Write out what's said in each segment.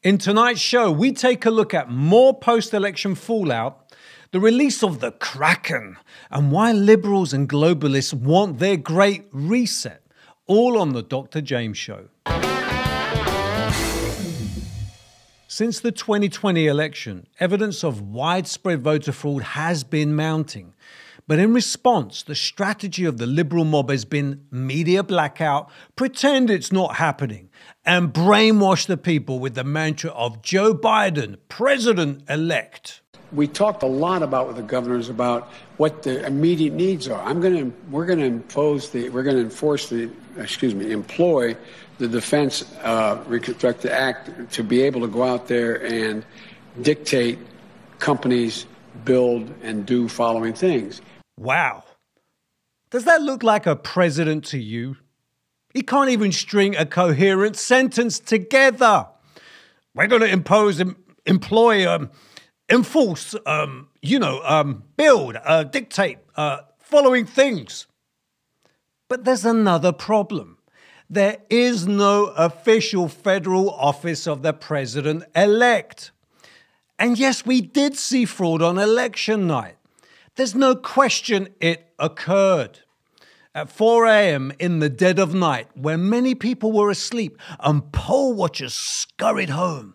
In tonight's show, we take a look at more post-election fallout, the release of the Kraken, and why liberals and globalists want their great reset, all on the Dr. Jaymz Show. Since the 2020 election, evidence of widespread voter fraud has been mounting. But in response, the strategy of the liberal mob has been media blackout, pretend it's not happening, and brainwash the people with the mantra of Joe Biden, president-elect. We talked a lot about with the governors about what the immediate needs are. We're going to employ the Defense Reconstructed Act to be able to go out there and dictate companies build and do following things. Wow. Does that look like a president to you? He can't even string a coherent sentence together. We're going to impose, employ, enforce, build, dictate, following things. But there's another problem. There is no official federal office of the president-elect. And yes, we did see fraud on election night. There's no question it occurred. At 4 a.m. in the dead of night, when many people were asleep and poll watchers scurried home,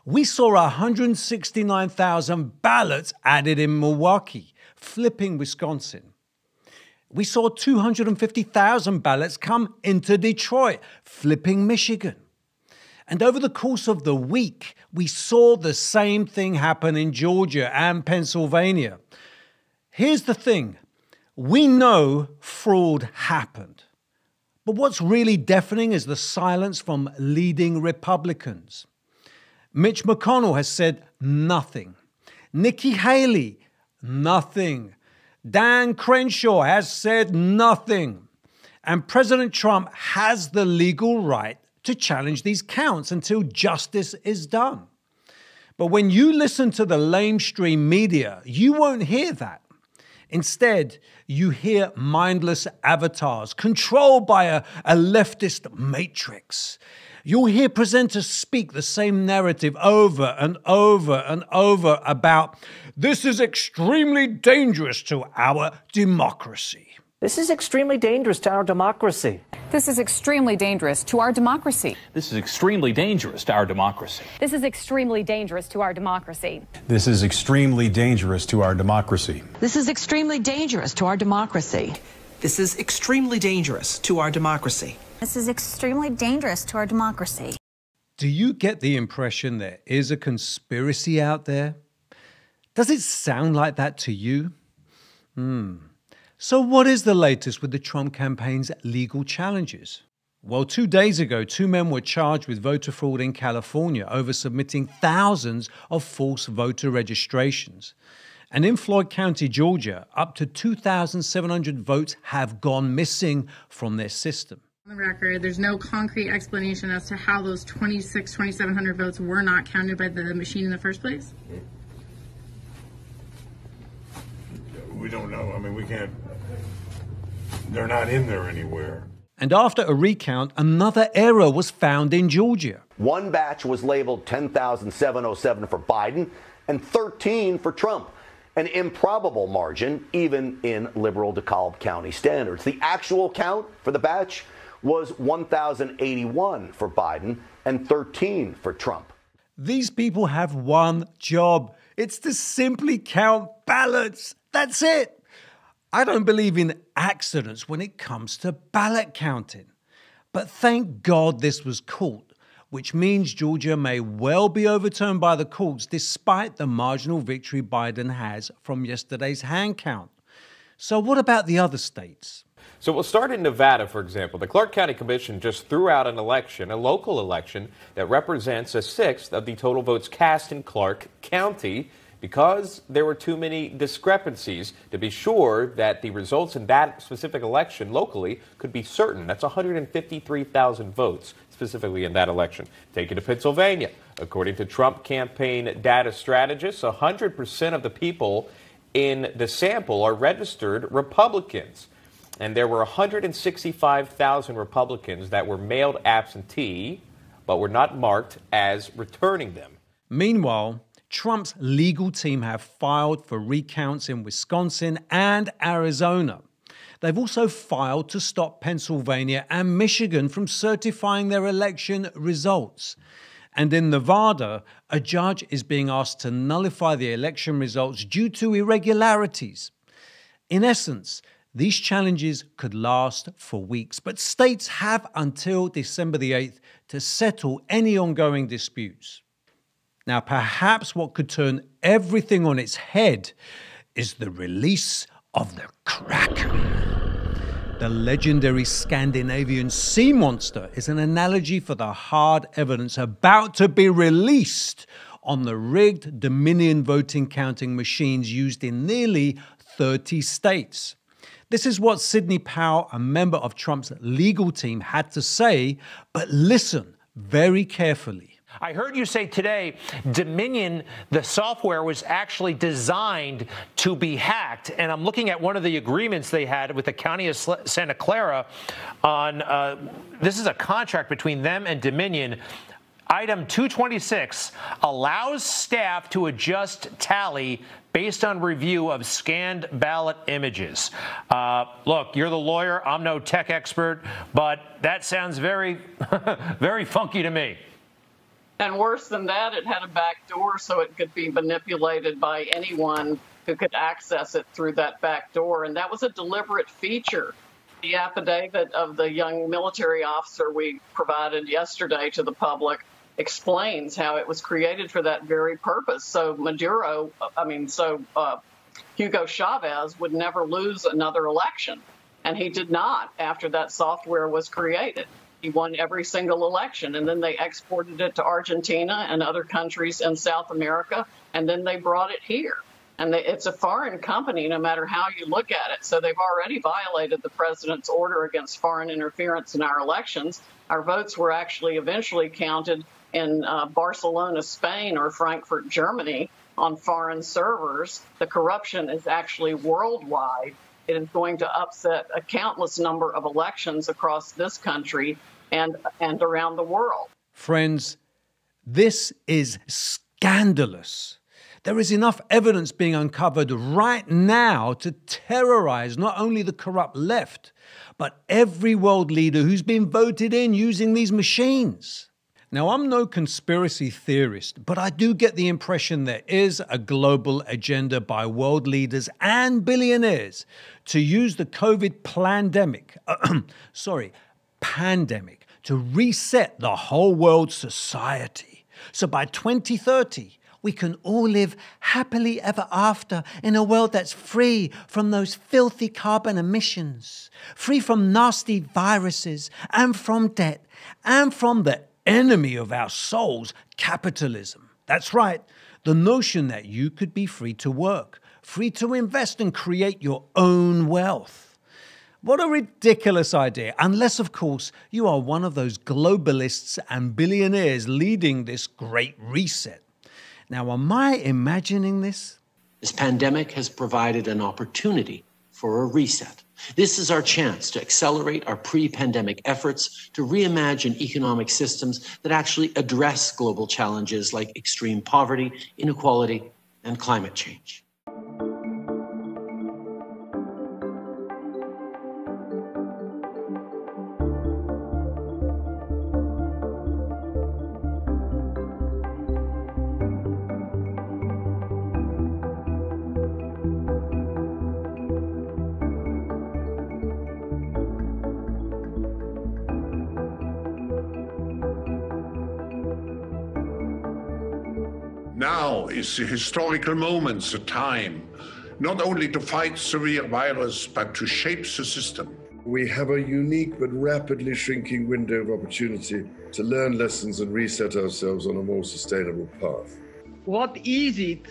we saw 169,000 ballots added in Milwaukee, flipping Wisconsin. We saw 250,000 ballots come into Detroit, flipping Michigan. And over the course of the week, we saw the same thing happen in Georgia and Pennsylvania. Here's the thing. We know fraud happened. But what's really deafening is the silence from leading Republicans. Mitch McConnell has said nothing. Nikki Haley, nothing. Dan Crenshaw has said nothing. And President Trump has the legal right to challenge these counts until justice is done. But when you listen to the lamestream media, you won't hear that. Instead, you hear mindless avatars controlled by a leftist matrix. You'll hear presenters speak the same narrative over and over and over about this is extremely dangerous to our democracy. This is extremely dangerous to our democracy. This is extremely dangerous to our democracy. This is extremely dangerous to our democracy. This is extremely dangerous to our democracy. This is extremely dangerous to our democracy. This is extremely dangerous to our democracy. This is extremely dangerous to our democracy. This is extremely dangerous to our democracy. Do you get the impression there is a conspiracy out there? Does it sound like that to you? So what is the latest with the Trump campaign's legal challenges? Well, 2 days ago, 2 men were charged with voter fraud in California over submitting thousands of false voter registrations. And in Floyd County, Georgia, up to 2,700 votes have gone missing from their system. On the record, there's no concrete explanation as to how those 2,700 votes were not counted by the machine in the first place? We don't know. I mean, we can't. They're not in there anywhere. And after a recount, another error was found in Georgia. One batch was labeled 10,707 for Biden and 13 for Trump. An improbable margin, even in liberal DeKalb County standards. The actual count for the batch was 1,081 for Biden and 13 for Trump. These people have one job. It's to simply count ballots. That's it. I don't believe in accidents when it comes to ballot counting. But thank God this was caught, which means Georgia may well be overturned by the courts despite the marginal victory Biden has from yesterday's hand count. So what about the other states? So we'll start in Nevada, for example. The Clark County Commission just threw out an election, a local election, that represents 1/6 of the total votes cast in Clark County because there were too many discrepancies to be sure that the results in that specific election locally could be certain. That's 153,000 votes specifically in that election. Take it to Pennsylvania. According to Trump campaign data strategists, 100% of the people in the sample are registered Republicans. And there were 165,000 Republicans that were mailed absentee but were not marked as returning them. Meanwhile, Trump's legal team have filed for recounts in Wisconsin and Arizona. They've also filed to stop Pennsylvania and Michigan from certifying their election results. And in Nevada, a judge is being asked to nullify the election results due to irregularities. In essence, these challenges could last for weeks, but states have until December the 8th to settle any ongoing disputes. Now, perhaps what could turn everything on its head is the release of the Kraken. The legendary Scandinavian sea monster is an analogy for the hard evidence about to be released on the rigged Dominion voting counting machines used in nearly 30 states. This is what Sidney Powell, a member of Trump's legal team, had to say, but listen very carefully. I heard you say today Dominion, the software, was actually designed to be hacked. And I'm looking at one of the agreements they had with the County of Santa Clara on, this is a contract between them and Dominion. Item 226 allows staff to adjust tally based on review of scanned ballot images. Look, you're the lawyer. I'm no tech expert, but that sounds very, very funky to me. And worse than that, it had a back door so it could be manipulated by anyone who could access it through that back door. And that was a deliberate feature. The affidavit of the young military officer we provided yesterday to the public explains how it was created for that very purpose. So Hugo Chavez would never lose another election. And he did not after that software was created. He won every single election, and then they exported it to Argentina and other countries in South America, and then they brought it here. And it's a foreign company, no matter how you look at it. So they've already violated the president's order against foreign interference in our elections. Our votes were actually eventually counted in Barcelona, Spain, or Frankfurt, Germany, on foreign servers. The corruption is actually worldwide. It is going to upset a countless number of elections across this country and around the world. Friends, this is scandalous. There is enough evidence being uncovered right now to terrorize not only the corrupt left, but every world leader who's been voted in using these machines. Now, I'm no conspiracy theorist, but I do get the impression there is a global agenda by world leaders and billionaires to use the COVID pandemic to reset the whole world's society. So by 2030, we can all live happily ever after in a world that's free from those filthy carbon emissions, free from nasty viruses and from debt and from the enemy of our souls, capitalism. That's right, the notion that you could be free to work, free to invest and create your own wealth. What a ridiculous idea, unless, of course, you are one of those globalists and billionaires leading this great reset. Now, am I imagining this? This pandemic has provided an opportunity for a reset. This is our chance to accelerate our pre-pandemic efforts to reimagine economic systems that actually address global challenges like extreme poverty, inequality, and climate change. Now is the historical moment, the time, not only to fight severe virus, but to shape the system. We have a unique but rapidly shrinking window of opportunity to learn lessons and reset ourselves on a more sustainable path. What is it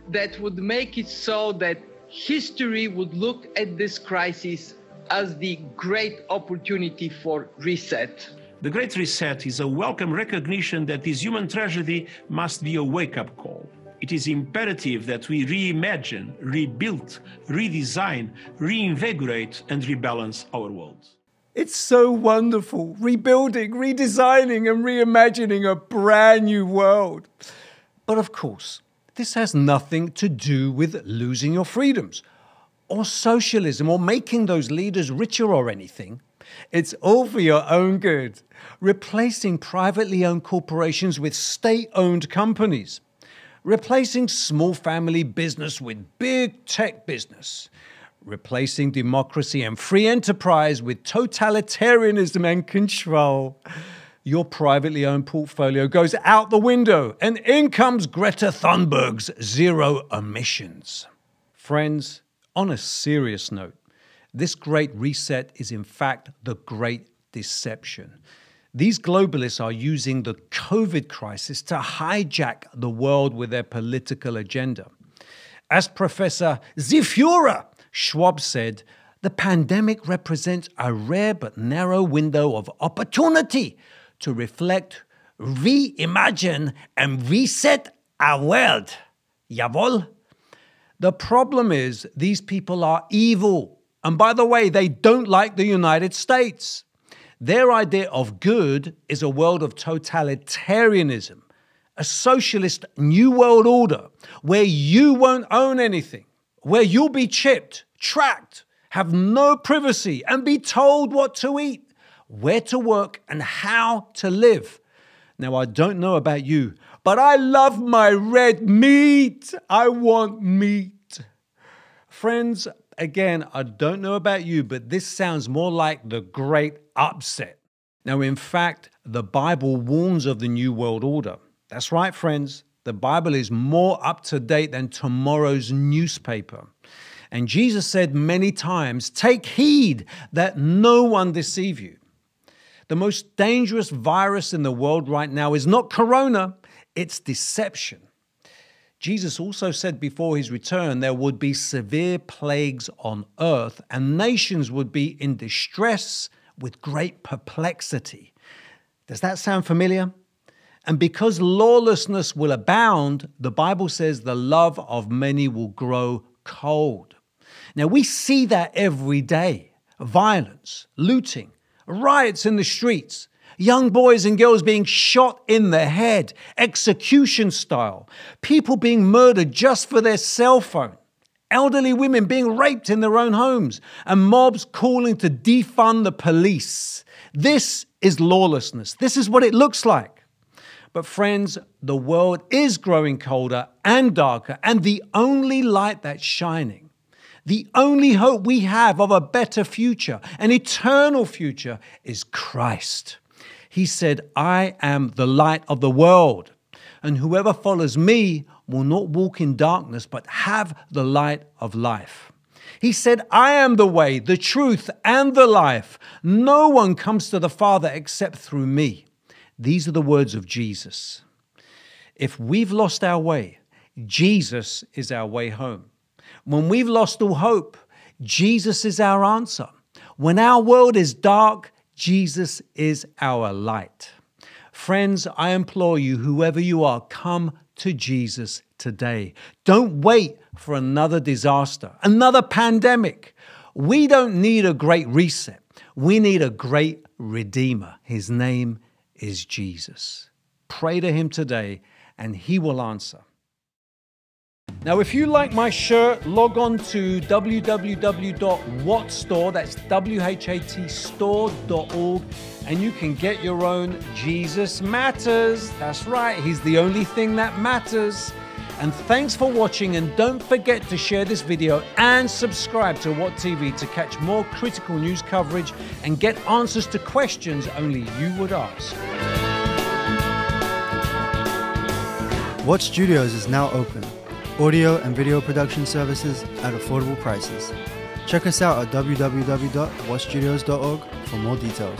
that would make it so that history would look at this crisis as the great opportunity for reset? The Great Reset is a welcome recognition that this human tragedy must be a wake-up call. It is imperative that we reimagine, rebuild, redesign, reinvigorate, and rebalance our world. It's so wonderful, rebuilding, redesigning, and reimagining a brand new world. But of course, this has nothing to do with losing your freedoms, or socialism, or making those leaders richer or anything. It's all for your own good. Replacing privately owned corporations with state-owned companies. Replacing small family business with big tech business. Replacing democracy and free enterprise with totalitarianism and control. Your privately owned portfolio goes out the window, and in comes Greta Thunberg's zero emissions. Friends, on a serious note, this great reset is in fact the great deception. These globalists are using the COVID crisis to hijack the world with their political agenda. As Professor Zifura Schwab said, the pandemic represents a rare but narrow window of opportunity to reflect, reimagine, and reset our world. Jawohl? The problem is these people are evil. And by the way, they don't like the United States. Their idea of good is a world of totalitarianism, a socialist new world order where you won't own anything, where you'll be chipped, tracked, have no privacy, and be told what to eat, where to work, and how to live. Now, I don't know about you, but I love my red meat. I want meat. Friends, again, I don't know about you, but this sounds more like the great upset. Now, in fact, the Bible warns of the New World Order. That's right, friends. The Bible is more up to date than tomorrow's newspaper. And Jesus said many times, take heed that no one deceive you. The most dangerous virus in the world right now is not corona, it's deception. Jesus also said before his return there would be severe plagues on earth and nations would be in distress with great perplexity. Does that sound familiar? And because lawlessness will abound, the Bible says the love of many will grow cold. Now we see that every day. Violence, looting, riots in the streets, young boys and girls being shot in the head, execution style, people being murdered just for their cell phone, elderly women being raped in their own homes, and mobs calling to defund the police. This is lawlessness. This is what it looks like. But friends, the world is growing colder and darker, and the only light that's shining, the only hope we have of a better future, an eternal future, is Christ. He said, I am the light of the world, and whoever follows me will not walk in darkness, but have the light of life. He said, I am the way, the truth, and the life. No one comes to the Father except through me. These are the words of Jesus. If we've lost our way, Jesus is our way home. When we've lost all hope, Jesus is our answer. When our world is dark, Jesus is our light. Friends, I implore you, whoever you are, come to Jesus today. Don't wait for another disaster, another pandemic. We don't need a great reset. We need a great Redeemer. His name is Jesus. Pray to him today and he will answer. Now, if you like my shirt, log on to www.whatstore, that's WHATstore.org, and you can get your own Jesus Matters. That's right, he's the only thing that matters. And thanks for watching, and don't forget to share this video and subscribe to WhatTV to catch more critical news coverage and get answers to questions only you would ask. What Studios is now open. Audio and video production services at affordable prices. Check us out at www.whatstudios.org for more details.